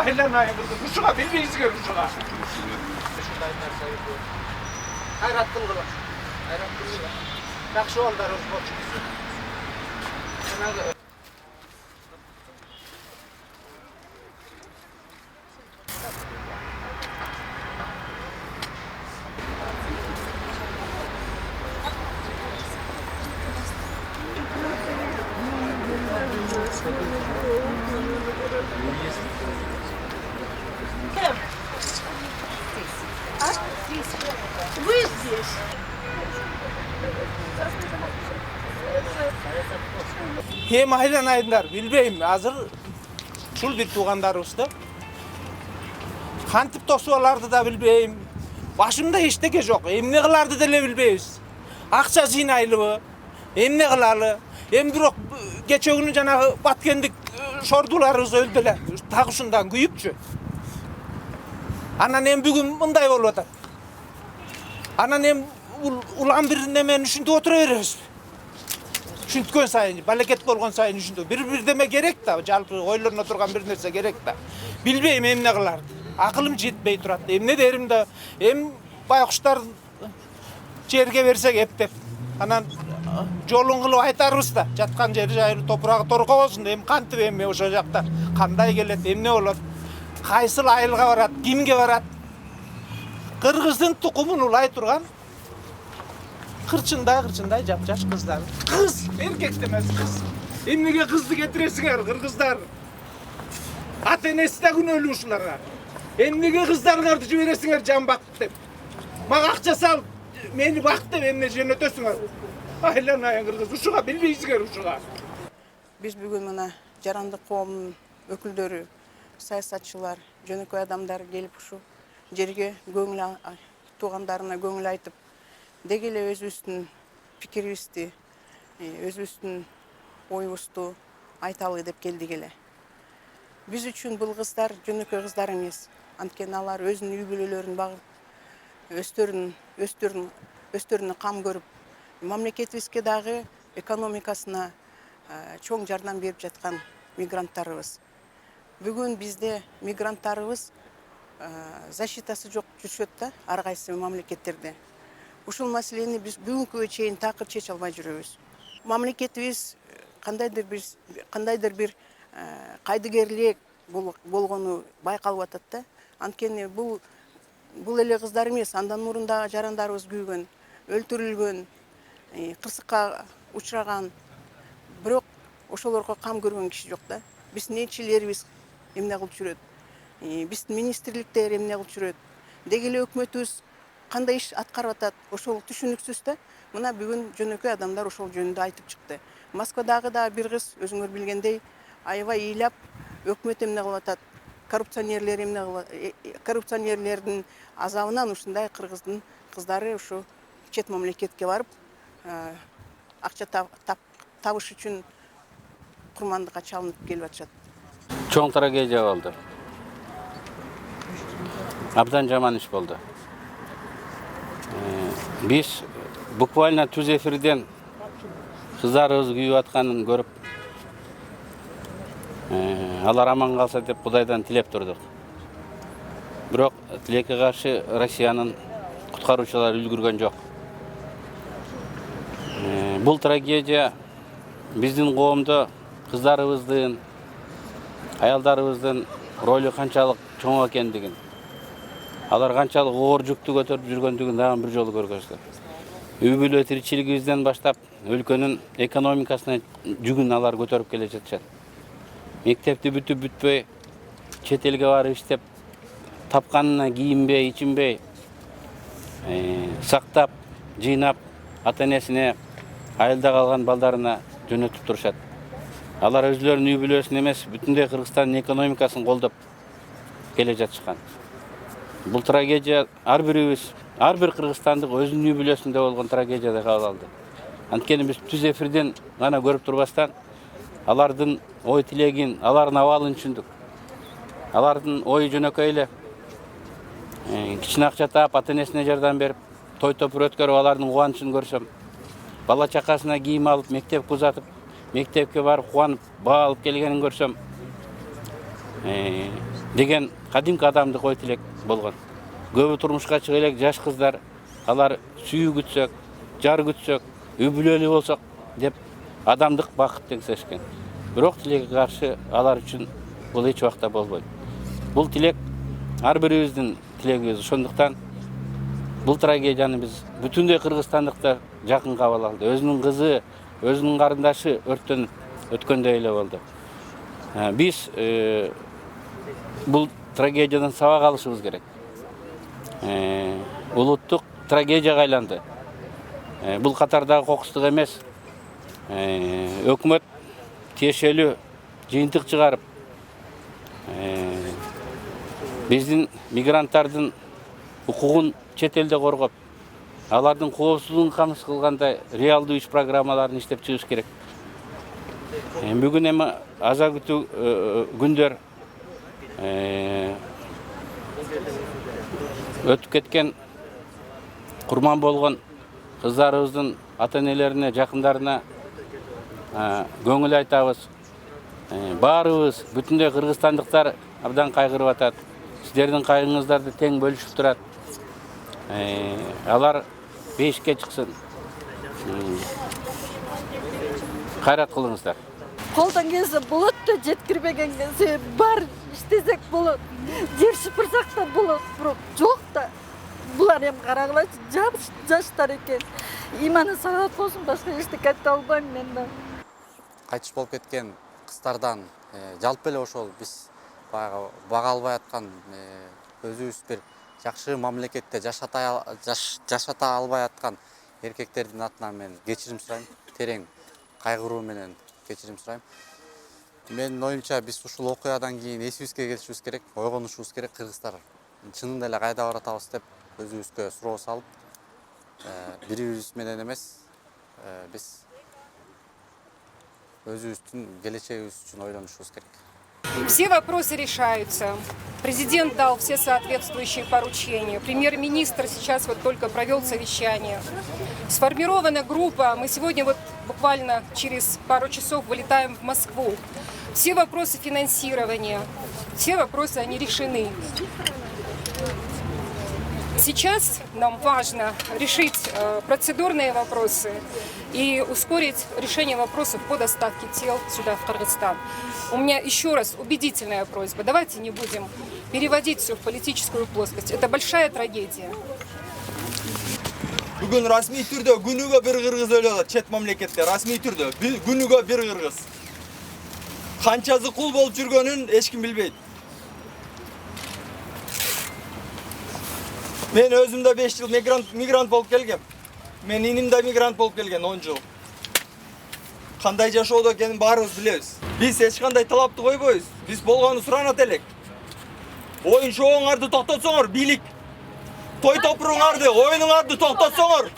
Aylanayın kızım. Uşuğa bilmeyizger uşuğa. Hayrattın kılar. Hayrattın kılar. Nakşı onlar öz borç bizi. Вы здесь. Hem aylanayınlar bilbeyim hazır şul bir tuğandarыбызды. Kantip tosualardı da bilbeyim. Başımda hiç teke yok. Emne kılardı dele bilbeyiz. Akça zinaylı. Emne kılalı. Hem birok geçe günü janağı batkendik şordularız öldüler. Tağışından güyüpçü. Anan hem bugün mınday bolup atar. Anan hem ulan bir nemen üçünde oturuveririz. Şüntükön sayın, baleket bolgon sayın üçünde. Bir deme gerek da, jalpı oylarına oturgan bir nerse gerek da. Bilbeyim emne kılardı. Akılım jetpey turatdı. Emne derim da, hem baykuşlar jerge versek eптеп. Anan jolun kılıp aytarыбыз da, жатқан жери жайылы топурагы торко болсун да, эми кантип эми ошо жакта кандай келет, эмне болот, кайсыл айылга барат, кимге барат. Кыргыздын тукумун улай турган кырчындай жапжаш кыздар. Кыз, эркек демес кыз. Эмнеге кызды кетиресиңер, кыргыздар? Ата энеси да күнөөлүү ушуларга. Эмнеге кыздарыңарды жибересиңер жан бактык деп? Мага акча сал, мени бак деп эмне жөнөтөсүңөр? Айланайын кыргыз, ушуга билбейсиңер ушуга. Биз бүгүн мына жарандык коомдун өкүлдөрү, саясатчылар, жөнөкөй адамдар келип ушу жерге туугандарына көңүл айтып, деги эле өзүбүздүн пикирибизди, өзүбүздүн оюбузду айталы деп келдик эле. Биз үчүн бул кыздар жөнөкөй кыздар эмес. Анткени алар өзүнүн үй бүлөлөрүн багып, өстөрүнө кам көрүп, мамлекетибизге дагы экономикасына чоң жардам берип жаткан мигранттарыбыз. Бүгүн бизде мигранттарыбыз защитасы жок жүрүшөт да, ар кайсы мамлекеттерде. Ушул маселени биз бүгүнкүгө чейин такыр чече албай жүрөбүз. Мамлекетибиз кандайдыр бир кайдыгерлик болгону байкалып атат да. Анткени бул эле кыздар эмес, андан мурун дагы жарандарыбыз күйгөн, өлтүрүлгөн, кырсыкка учураган, бирок ошолорго кам көргөн киши жок да. Биздин элчилерибиз эмне кылып жүрөт? Биздин министрликтер эмне кылып жүрөт? Деги эле өкмөтүбүз кандай иш аткарып атат? Ошол түшүнүксүз да. Мына бүгүн жөнөкөй адамдар ошол жөнүндө айтып чыкты. Москвадагы да бир кыз өзүңөр билгендей аябай ыйлап өкмөт эмне кылып атат? Коррупционерлердин азабынан ушундай кыргыздын кыздары ушу чет мамлекетке барып, акча табыш үчүн курмандыкка чалынып келип атышат. Чоң трагедия болду. Абдан жаман иш болду. Биз буквально түз эфирден кыздарыбыз күйүп атканын көрүп, алар аман калса деп Кудайдан тилеп турдук. Бирок тилекке каршы Россиянын куткаруучулары үлгүргөн жок. Бул трагедия биздин коомдо кыздарыбыздын, аялдарыбыздын ролу канчалык чоң экендигин, алар канчалык оор жүктү көтөрүп жүргөндүгүн дагы бир жолу көргөздү. Үй бүлө тиричилигибизден баштап өлкөнүн экономикасына жүгүн алар көтөрүп келе жатышат. Мектепти бүтүп бүтпөй, чет элге барып иштеп, тапканына кийинбей, ичинбей, сактап, жыйнап, ата энесине, айылда калган балдарына жөнөтүп турушат. Алар өзлөрүнүн үй бүлөсүн эмес, бүтүндөй Кыргызстандын экономикасын колдоп келе жатышкан. Бул трагедия ар бирибиз, ар бир кыргызстандык өзүнүн үй бүлөсүндө болгон трагедияды кабыл алды. Анткени биз түз эфирден гана көрүп турбастан, алардын ой тилегин, алардын абалын түшүндүк. Алардын ою жөнөкөй эле. Кичине акча таап, ата энесине жардам берип, той топур өткөрүп, алардын кубанычын көрсөм, бала чакасына кийим алып, мектепке узатып, мектепке барып кубанып, баа алып келгенин көрсөм, деген кадимки адамдык ой тилек болгон. Көбү турмушка чыга элек жаш кыздар, алар сүйүү күтсөк, жар күтсөк, үй бүлөлүү болсок деп адамдык бакыт теңсешкен. Бирок тилекке каршы алар үчүн бул эч убакта болбойт. Бул тилек ар бирибиздин тилегибиз. Ошондуктан бул трагедияны биз бүтүндөй кыргызстандыктар жакын кабыл алды. Өзүнүн кызы, өзүнүн карындашы өрттөн өткөндөй эле болду. Биз бул трагедиядан сабак алышыбыз керек. Улуттук трагедияга айланды. Бул катардагы кокустук эмес. Өкмөт тиешелүү жыйынтык чыгарып, биздин мигранттардын укугун чет элде коргоп, алардын коопсуздугун камсыз кылгандай реалдуу иш программаларын иштеп чыгыш керек. Бүгүн эми аза күтүү күндөр өтүп кеткен, курман болгон кыздарыбыздын ата-энелерине, жакындарына көңүл айтабыз. Баарыбыз, бүтүндөй кыргызстандыктар абдан кайгырып атат. Сиздердин кайгыңыздарды тең бөлүшүп турат. Алар бейишке чыксын. Кайрат кылыңыздар. Колдон келсе болот да, жеткирбеген келсе бар иштесек болот. Жер сыпырсак да болот, бирок жок да. Булар эми карагылачы, жаштар экен. Иманы сагат болсун, башка эчтеке айта албайм мен да. Кайтыш болуп кеткен кыздардан жалпы эле ошол биз баягы бага албай аткан өзүбүз бир жакшы мамлекетте жашата албай аткан эркектердин атынан мен кечирим сурайм, терең кайгыруу менен кечирим сурайм. Менин оюмча биз ушул окуядан кийин эсибизге келишибиз керек, ойгонушубуз керек. Кыргыздар чынында эле кайда баратабыз деп өзүбүзгө суроо салып, бири-бирибиз менен эмес, биз өзүбүздүн келечегибиз үчүн ойлонушубуз керек. Все вопросы решаются. Президент дал все соответствующие поручения. Премьер-министр сейчас вот только провел совещание. Сформирована группа. Мы сегодня вот буквально через пару часов вылетаем в Москву. Все вопросы финансирования, все вопросы, они решены. Сейчас нам важно решить процедурные вопросы и ускорить решение вопросов по доставке тел сюда, в Кыргызстан. У меня еще раз убедительная просьба. Давайте не будем переводить все в политическую плоскость. Это большая трагедия. Бүгін расмий түрдө күнүгө бир кыргыз өлүп атат, чет мамлекетте расмий түрдө күнүгө бир кыргыз. Канчасы кул болуп жүргөнүн эч ким билбейт. Мен өзүм да 5 жыл мигрант болуп келгем. Мен иним да мигрант болуп келген 10 жыл. Кандай жашоодо экенин баарыбыз билебиз. Биз эч кандай талапты койбойбуз. Биз болгону суранат элек. Оюн шооңарды токтотсоңор, бийлик. Той топуруңарды, оюнуңарды токтотсоңор.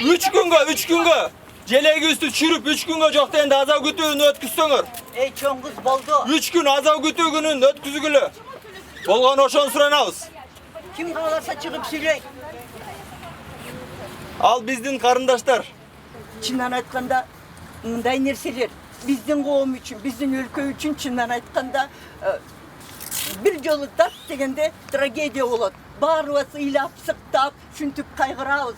3 күнгө желегибизди түшүрүп 3 күнгө жок дегенде аза күтүүнү өткүзсөңөр. Ey çoğunuz boldu. 3 күн аза күтүү күнүн өткүзгүлө. Болгону ошону суранабыз. Kim kalırsa çıkıp söyleyip. Al bizdin karındaşlar. Çin'den aytkanda mınday nerseler bizdin qoğum üçün, bizdin ülke üçün Çin'den aytkanda bir yolu tap degende tragediya olur. Barıvası ilap sıktap, şüntüp kaygırabız.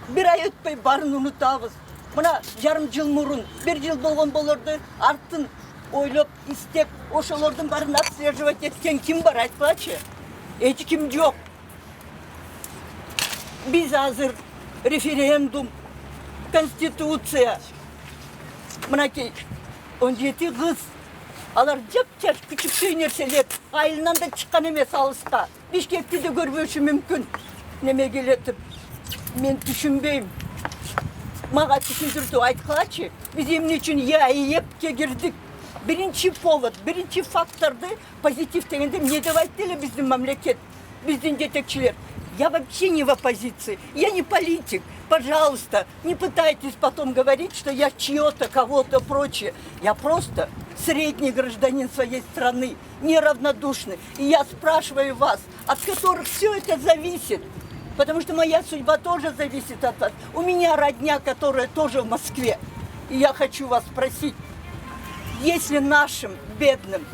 Bir ay ötpey barın unutabız. Buna yarım yıl murun, bir yıl bolğon bolurdu, arttın oylop, istep, oşolordun barın atıştırıcıvat etken kim var aytpaçı? Hiç kim yok. Biz hazır referandum, konstitusiya. Mınaki 17 kız. Alar jap-jap küçük söynerseler, ayılından da çıkan emes alışka. Bişkekti de görmüşü mümkün. Neme geletip. Men düşünbeyim. Mağa düşündürdü aytkaçı. Biz emin için yepke girdik. Birinci повод, birinci faktörde pozitif degende ne devayt dele bizim memleket, bizim жетекчилер. Я вообще не в оппозиции, я не политик. Пожалуйста, не пытайтесь потом говорить, что я чье-то, кого-то, прочее. Я просто средний гражданин своей страны, неравнодушный. И я спрашиваю вас, от которых все это зависит. Потому что моя судьба тоже зависит от вас. У меня родня, которая тоже в Москве. И я хочу вас спросить, если нашим бедным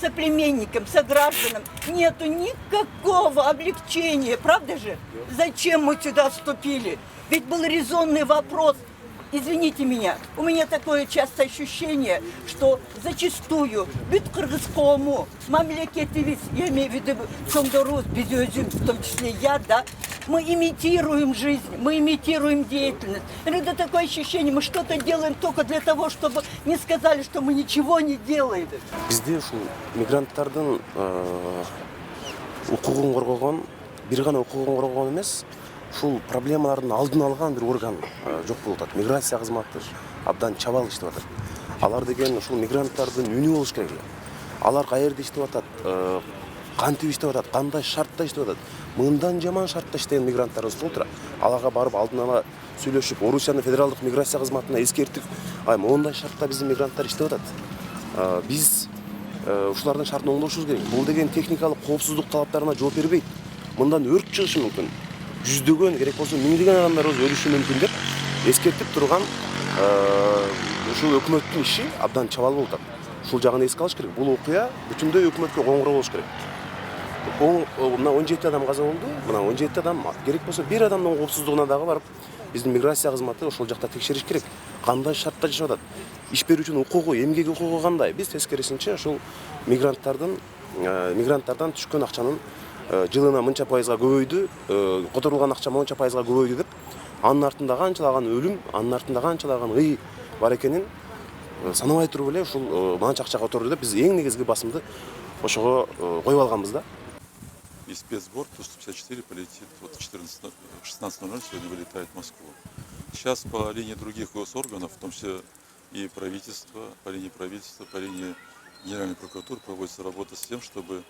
соплеменникам, согражданам нету никакого облегчения, правда же? Зачем мы сюда вступили? Ведь был резонный вопрос. Извините меня, у меня такое часто ощущение, что зачастую бүт кыргызкому мамлекетибиз, я имею в виду чоңдорубуз, биз өзүбүз, в том числе я, да, мы имитируем жизнь, мы имитируем деятельность. Иногда такое ощущение, мы что-то делаем только для того, чтобы не сказали, что мы ничего не делаем. Бизде ушул мигранттардын укугун коргогон, бир гана укугун коргогон эмес, ушул проблемалардын алдын алган бир орган жок болуп атат. Миграция кызматы абдан чабал иштеп атат. Алар деген ушул мигранттардын үнү болуш керек. Алар каерде иштеп атат, кантип иштеп атат, кандай шартта иштеп атат. Мындан жаман шартта иштеген мигранттарыбыз болуп турат. Аларга барып алдын ала сүйлөшүп, Орусиянын федералдык миграция кызматына эскертип, мондай шартта биздин мигранттар иштеп атат. Биз ушулардын шартын оңдошубуз керек. Бул деген техникалык коопсуздук талаптарына жооп бербейт. Мындан өрт чыгышы мүмкүн. Жүздөгөн, керек болсо миңдеген адамдарыбыз өлүшү мүмкүн деп эскертип турган ушул өкмөттүн иши абдан чабал болуп атат. Ушул жагын эске алыш керек. Бул окуя бүтүндөй өкмөткө коңгуроо болуш керек. Мына 17 адам каза болду. Мына 17 адам керек болсо бир адамдын коопсуздугуна дагы барып, биздин миграция кызматы ошол жакта текшериш керек. Кандай шартта жашап атат? Иш берүүчүнүн укугу, эмгек укугу кандай? Биз тескерисинче ушул мигранттардан түшкөн акчанын жылына мынча пайызга көбөйдү, которулган акча мынча пайызга көбөйдү деп, анын артында канчалаган өлүм, анын артында канчалаган ый бар экенин санабай туруп эле ушул манча акча которду деп биз эң негизги басымды ошого коюп алганбыз да. И спецсбор Ту-154 полетит вот 16:00 сегодня вылетает в Москву. Сейчас по линии других госорганов, в том числе и правительства, по линии правительства, по линии Генеральной прокуратуры проводится работа с тем, чтобы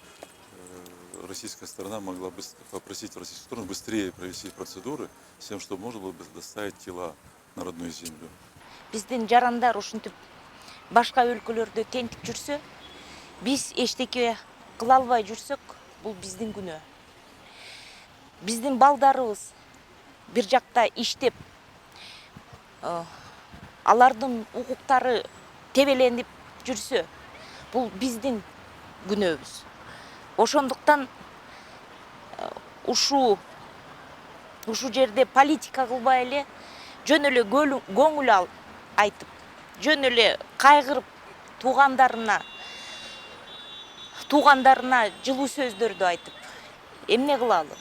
российская сторона могла попросить российскую сторону быстрее провести процедуры, с тем, чтобы можно было бы доставить тела на родную землю. Биздин жарандар ушинтип башка өлкөлөрдө тентип жүрсө, биз эчтеке кыла албай жүрсөк, бул биздин күнөө. Биздин балдарыбыз бир жакта иштеп, алардын укуктары тебеленип жүрсө, бул биздин күнөөбүз. Ошондуктан ушу жерде политика кылбай эле, жөн эле көңүл айтып, жөн эле кайгырып, туугандарына жылуу сөздөрдү айтып, эмне кылалы?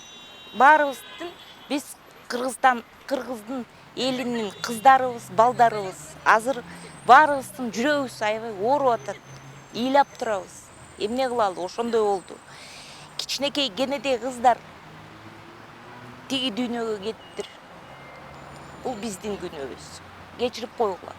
Баарыбыздын биз кыргыздын элинин кыздарыбыз, балдарыбыз, азыр баарыбыздын жүрөгүбүз аябай ооруп атат, ыйлап турабыз. Эмне кылалы? Ошондой болду. Кичинекей кенедей кыздар тиги дүйнөгө кеттир. Бул биздин күнөөбүз. Кечирип койгула.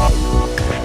Thank you.